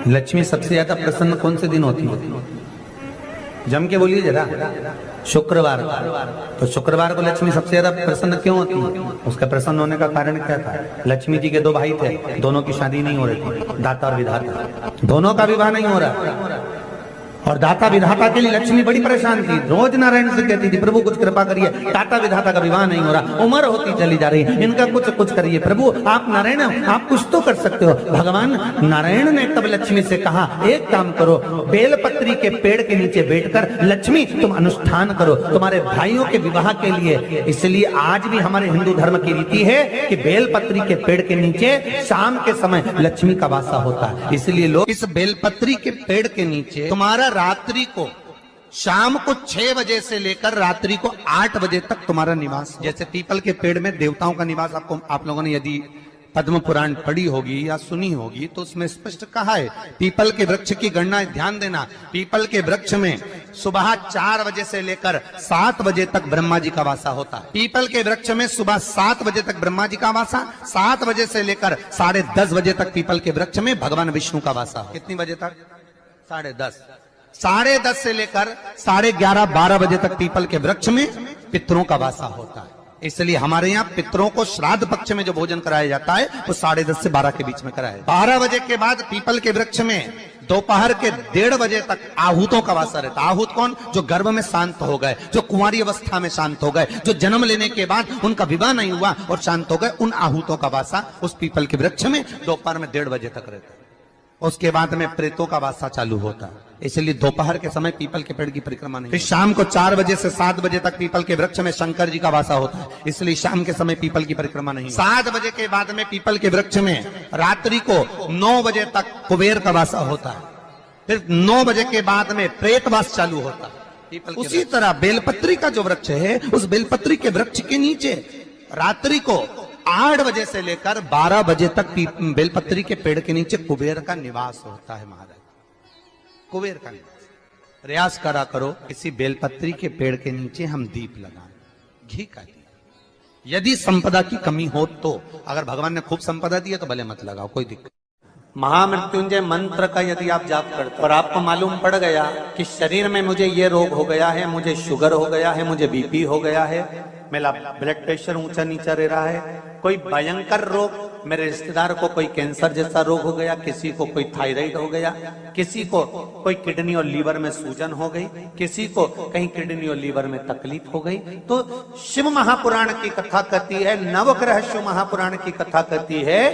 लक्ष्मी सबसे ज्यादा प्रसन्न कौन से दिन होती है? जम के बोलिए जरा। शुक्रवार। तो शुक्रवार को लक्ष्मी सबसे ज्यादा प्रसन्न क्यों होती है? उसका प्रसन्न होने का कारण क्या था? लक्ष्मी जी के दो भाई थे, दोनों की शादी नहीं हो रही थी, दाता और विधाता, दोनों का विवाह नहीं हो रहा। और दाता विधाता के लिए लक्ष्मी बड़ी परेशान थी, रोज नारायण से कहती थी प्रभु कुछ कृपा करिए, दाता विधाता का विवाह नहीं हो रहा, उम्र होती चली जा रही, इनका कुछ करिए प्रभु, आप नारायण आप कुछ तो कर सकते हो। भगवान नारायण ने तब लक्ष्मी से कहा एक काम करो, बेलपत्री के पेड़ के नीचे बैठकर लक्ष्मी तुम अनुष्ठान करो तुम्हारे भाइयों के विवाह के लिए। इसलिए आज भी हमारे हिंदू धर्म की रीति है कि बेलपत्री के पेड़ के नीचे शाम के समय लक्ष्मी का वासा होता है। इसलिए लोग इस बेलपत्री के पेड़ के नीचे तुम्हारा रात्रि को शाम को 6 बजे से लेकर रात्रि को 8 बजे तक तुम्हारा निवास। जैसे पीपल के पेड़ में देवताओं का निवास, आपको आप लोगों ने यदि पद्म पुराण पढ़ी होगी या सुनी होगी तो उसमें स्पष्ट कहा है पीपल के वृक्ष की गणना, ध्यान देना, पीपल के वृक्ष में सुबह 4 बजे से लेकर 7 बजे तक ब्रह्मा जी का वासा होता है। पीपल के वृक्ष में सुबह 7 बजे तक ब्रह्मा जी का वासा, 7 बजे से लेकर 10:30 बजे तक पीपल के वृक्ष में भगवान विष्णु का वासा हो। कितनी बजे तक? 10:30। 10:30 से लेकर 11:30 12 बजे तक पीपल के वृक्ष में पितरों का वासा होता है। इसलिए हमारे यहाँ पितरों को श्राद्ध पक्ष में जो भोजन कराया जाता है वो 10:30 से 12 के बीच में कराया। 12 बजे के बाद पीपल के वृक्ष में दोपहर के 1:30 बजे तक आहूतों का वासा रहता है। आहूत कौन? जो गर्भ में शांत हो गए, जो कुंवारी अवस्था में शांत हो गए, जो जन्म लेने के बाद उनका विवाह नहीं हुआ और शांत हो गए, उन आहूतों का वासा उस पीपल के वृक्ष में दोपहर में 1:30 बजे तक रहता है। उसके बाद में प्रेतों का वासा चालू होता है। इसलिए दोपहर के समय पीपल के पेड़ की परिक्रमा नहीं। फिर शाम को 4 बजे से 7 बजे तक पीपल के वृक्ष में शंकर जी का वासा होता है। इसलिए शाम के समय पीपल की परिक्रमा नहीं। 7 बजे के बाद में पीपल के वृक्ष में रात्रि को 9 बजे तक कुबेर का वासा होता है। फिर 9 बजे के बाद में प्रेतवास चालू होता है। उसी तरह बेलपत्री का जो वृक्ष है, उस बेलपत्री के वृक्ष के नीचे रात्रि को 8 बजे से लेकर 12 बजे तक बेलपत्री के पेड़ के नीचे कुबेर का निवास होता है। महाराज कुबेर का निवास। प्रयास करा करो किसी बेलपत्री के पेड़ के नीचे हम दीप लगाएं, घी का दीप। यदि संपदा की कमी हो तो, अगर भगवान ने खूब संपदा दी है तो भले मत लगाओ, कोई दिक्कत। महामृत्युंजय मंत्र का यदि आप जाप करते और आपको मालूम पड़ गया कि शरीर में मुझे ये रोग हो गया है, मुझे शुगर हो गया है, मुझे बीपी हो गया है, मेरा ब्लड प्रेशर ऊंचा नीचा रह रहा है, कोई भयंकर रोग, मेरे रिश्तेदार को कोई कैंसर जैसा रोग हो गया, किसी को कोई थायराइड हो गया, किसी को कोई किडनी और लीवर में सूजन हो गई, किसी को कहीं किडनी और लीवर में तकलीफ हो गई, तो शिव महापुराण की कथा कहती है, नवग्रह शिव महापुराण की कथा कहती है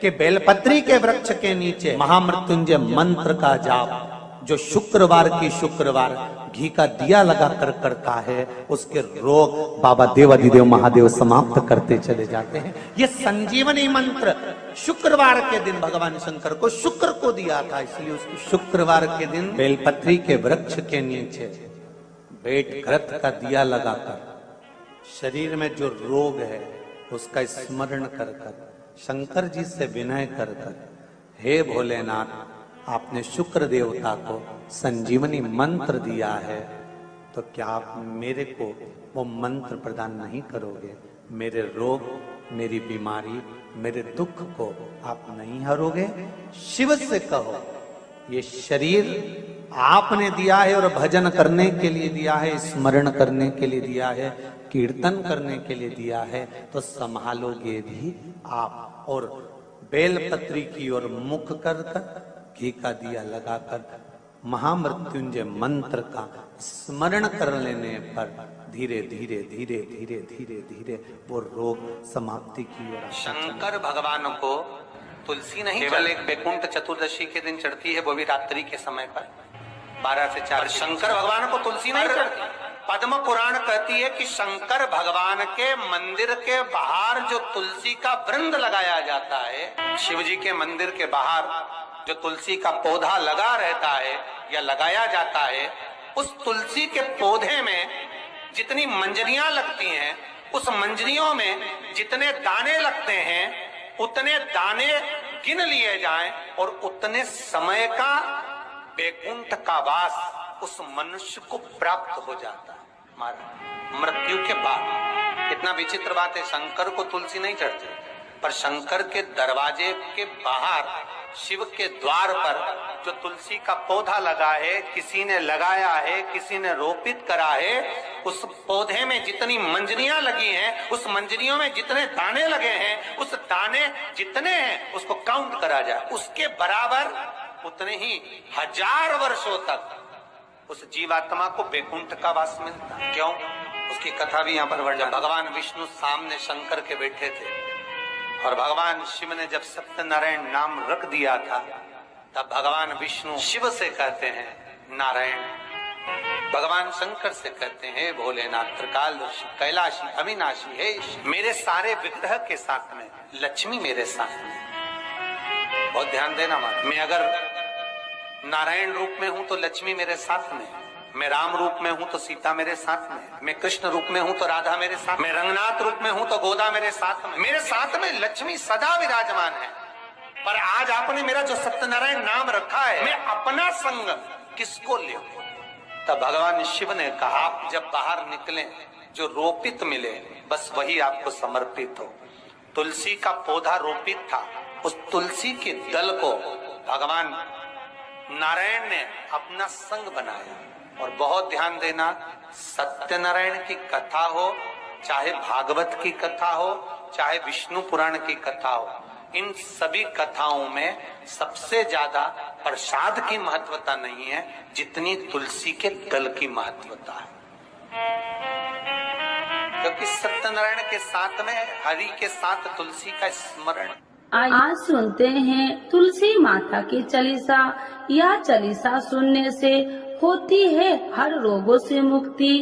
कि बेलपत्री के वृक्ष के नीचे महामृत्युंजय मंत्र का जाप जो शुक्रवार की शुक्रवार घी का दिया लगा कर करता है, उसके रोग बाबा देवाधिदेव महादेव समाप्त करते चले जाते हैं। ये संजीवनी मंत्र शुक्रवार के दिन भगवान शंकर को शुक्र को दिया था, इसलिए उसको शुक्रवार के दिन बेलपत्री के वृक्ष के नीचे बैठ घृत का दिया लगाकर शरीर में जो रोग है उसका स्मरण कर कर शंकर जी से विनय कर कर, हे भोलेनाथ आपने शुक्र देवता को संजीवनी मंत्र दिया है, तो क्या आप मेरे को वो मंत्र प्रदान नहीं करोगे? मेरे रोग, मेरी बीमारी, मेरे दुख को आप नहीं हरोगे? शिव से कहो ये शरीर आपने दिया है और भजन करने के लिए दिया है, स्मरण करने के लिए दिया है, कीर्तन करने के लिए दिया है, तो संभालोगे भी आप। और बेलपत्री की ओर मुख कर घी का दिया लगाकर महामृत्युंजय मंत्र का स्मरण कर लेने पर धीरे धीरे धीरे धीरे धीरे धीरे वो रोग समाप्ति की ओर। शंकर भगवान को तुलसी नहीं केवल एक बैकुंठ चतुर्दशी के दिन चढ़ती है, वो भी रात्रि के समय पर 12 से 4। शंकर भगवान को तुलसी नहीं चढ़ती। पद्म पुराण कहती है कि शंकर भगवान के मंदिर के बाहर जो तुलसी का वृंद लगाया जाता है, शिव जी के मंदिर के बाहर जो तुलसी का पौधा लगा रहता है या लगाया जाता है, उस तुलसी के पौधे में जितनी मंजरियां लगती हैं, उस मंजरियों में जितने दाने लगते हैं, उतने दाने गिन लिए जाएं और उतने समय का बैकुंठ का वास उस मनुष्य को प्राप्त हो जाता है महाराज मृत्यु के बाद। कितना विचित्र बात है, शंकर को तुलसी नहीं चढ़ती, पर शंकर के दरवाजे के बाहर शिव के द्वार पर जो तुलसी का पौधा लगा है, किसी ने लगाया है, किसी ने रोपित करा है, उस पौधे में जितनी मंजरियां लगी हैं, उस मंजरियों में जितने दाने लगे हैं, उस दाने जितने हैं उसको काउंट करा जाए, उसके बराबर उतने ही 1000 वर्षों तक उस जीवात्मा को वैकुंठ का वास मिलता। क्यों? उसकी कथा भी यहाँ पर वर्णन। भगवान विष्णु सामने शंकर के बैठे थे और भगवान शिव ने जब सत्यनारायण नाम रख दिया था, तब भगवान विष्णु शिव से कहते हैं नारायण, भगवान शंकर से कहते हैं भोलेनाथ, त्रिकालदर्शी, कैलाशी, अविनाशी है। मेरे सारे विग्रह के साथ में लक्ष्मी मेरे साथ में। बहुत ध्यान देना मां, मैं अगर नारायण रूप में हूं तो लक्ष्मी मेरे साथ में, मैं राम रूप में हूं तो सीता मेरे साथ में, मैं कृष्ण रूप में हूं तो राधा मेरे साथ, मैं रंगनाथ रूप में हूं तो गोदा मेरे साथ में लक्ष्मी सदा विराजमान है। पर आज आपने मेरा जो सत्यनारायण नाम रखा है, मैं अपना संग किसको ले? तब भगवान शिव ने कहा, जब बाहर निकले जो रोपित मिले बस वही आपको समर्पित हो। तुलसी का पौधा रोपित था, उस तुलसी के दल को भगवान नारायण ने अपना संग बनाया। और बहुत ध्यान देना, सत्यनारायण की कथा हो, चाहे भागवत की कथा हो, चाहे विष्णु पुराण की कथा हो, इन सभी कथाओं में सबसे ज्यादा प्रसाद की महत्वता नहीं है जितनी तुलसी के दल की महत्वता है। क्योंकि सत्यनारायण के साथ में हरि के साथ तुलसी का स्मरण। आज सुनते हैं तुलसी माता की चालीसा। यह चालीसा सुनने से होती है हर रोगों से मुक्ति,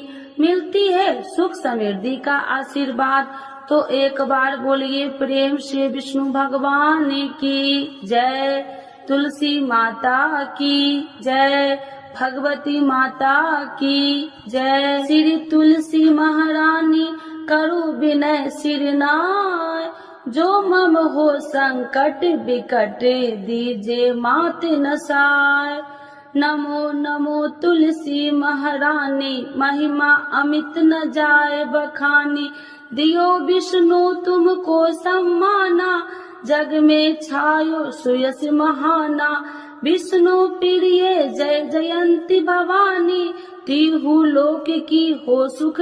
मिलती है सुख समृद्धि का आशीर्वाद। तो एक बार बोलिए प्रेम से विष्णु भगवान की जय, तुलसी माता की जय, भगवती माता की जय। श्री तुलसी महारानी करो विनय सिरनाय, जो मम हो संकट विकट दीजे मात नसाय। नमो नमो तुलसी महारानी, महिमा अमित न जाए बखानी। दियो विष्णु तुमको सम्माना, जग में छायो सुयस महाना। विष्णु प्रिय जय जयंती भवानी, तिहु लोक की हो सुख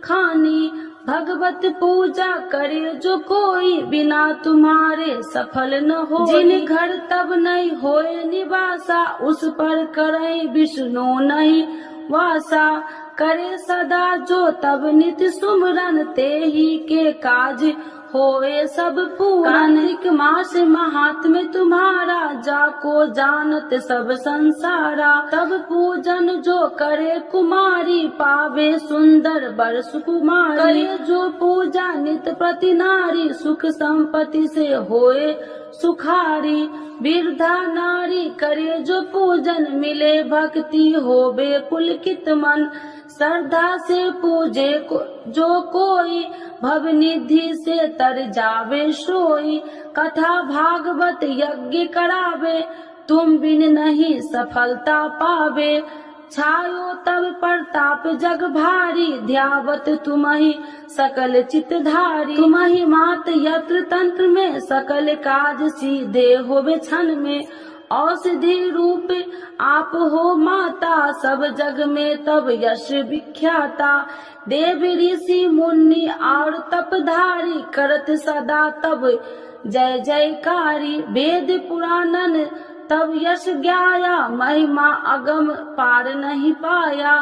खानी। भगवत पूजा करे जो कोई, बिना तुम्हारे सफल न हो। जिन घर तब नहीं होए निवासा, उस पर करे विष्णु नहीं वासा। करे सदा जो तब नित्य सुमरन, ते ही के काज होए सब पूरन। कार्तिक मास महात्म्य तुम्हारा, जाको जानत सब संसारा। तब पूजन जो करे कुमारी, पावे सुंदर बर सुकुमारी। करे जो पूजा नित प्रति नारी, सुख संपत्ति से होए सुखारी। वृद्धा नारी करे जो पूजन, मिले भक्ति होवे पुलकित मन। श्रद्धा से पूजे जो कोई, भव निधि से तर जावे सोई। कथा भागवत यज्ञ करावे, तुम बिन नहीं सफलता पावे। छायो तब प्रताप जग भारी, ध्यावत तुम्हि सकल चितधारी। तुम्हि मात यत्र तंत्र में, सकल काज सीधे होवे क्षण में। औषधि रूप आप हो माता, सब जग में तब यश विख्याता। देव ऋषि मुनि और तपधारी, करत सदा तब जय जयकारी। वेद पुराणन तब यश ज्ञाया, महिमा अगम पार नहीं पाया।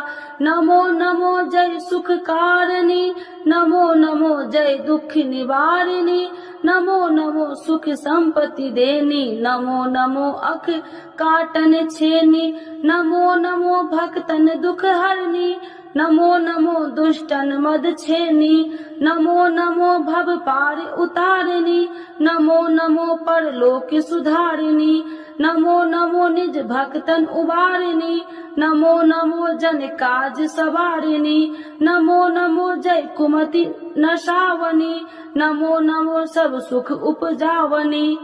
नमो नमो जय सुख कारिणी, नमो नमो जय दुख निवारिणी। नमो नमो सुख संपत्ति देनी, नमो नमो अख काटन छेनी। नमो नमो भक्तन दुख हरनी, नमो नमो दुष्टन मद छेनी। नमो नमो भव पार उतारिणी, नमो नमो परलोक सुधारिणी। नमो नमो निज भक्तन उबारिणी, नमो नमो जन काज सवारिणी। नमो नमो जय कुमति नशावनी, नमो नमो सब सुख उपजावनी।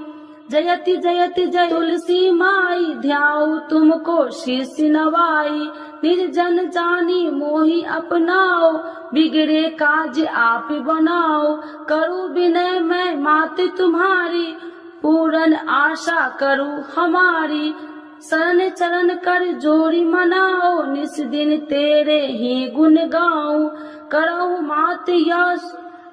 जयति जयति जय तुलसी माई, ध्याऊ तुमको शीश नवाई। निर्जन जानी मोहि अपनाओ, बिगड़े काज आप बनाओ। करूं विनय मैं मात तुम्हारी, पूर्ण आशा करो हमारी। शरण चरण कर जोड़ी मनाओ, निस दिन तेरे ही गुण गाऊं। करहु मात यश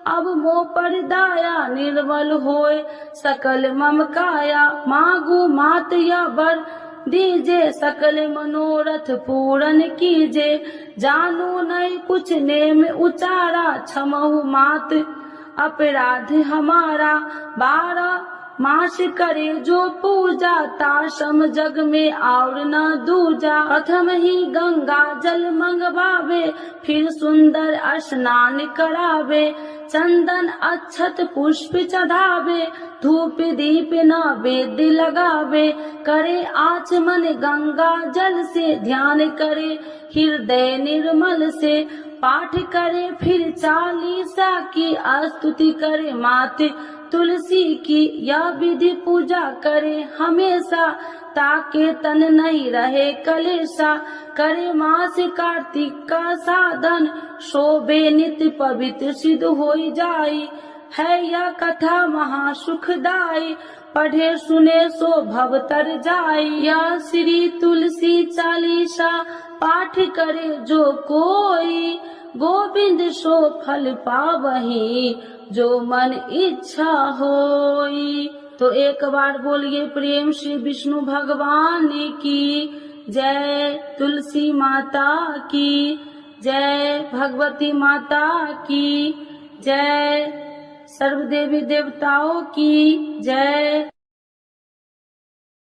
अब मोह पर दाया, निर्मल होए सकल मम काया। मांगू मात या वर दीजे, सकल मनोरथ पूर्ण कीजे। जानू नहीं कुछ नेम उचारा, क्षमहु मात अपराध हमारा। 12 मास करे जो पूजा, ताशम जग में और न दूजा। प्रथम ही गंगा जल मंगवावे, फिर सुंदर स्नान करावे। चंदन अक्षत पुष्प चढ़ावे, धूप दीप नैवेद्य लगावे। करे आचमन गंगा जल से, ध्यान करे हृदय निर्मल से। पाठ करे फिर 40 की, स्तुति करे माते तुलसी की। यह विधि पूजा करे हमेशा, ताके तन नहीं रहे कलेशा। करे मास कार्तिक का साधन, शोभे नित्य पवित्र सिद्ध हो जाई। है यह कथा महासुखदाई, पढ़े सुने सो भव तर जाई। यह श्री तुलसी चालीसा, पाठ करे जो कोई। गोविंद सो फल पावही, जो मन इच्छा होई। तो एक बार बोलिए प्रेम श्री विष्णु भगवान की जय, तुलसी माता की जय, भगवती माता की जय, सर्व देवी देवताओं की जय।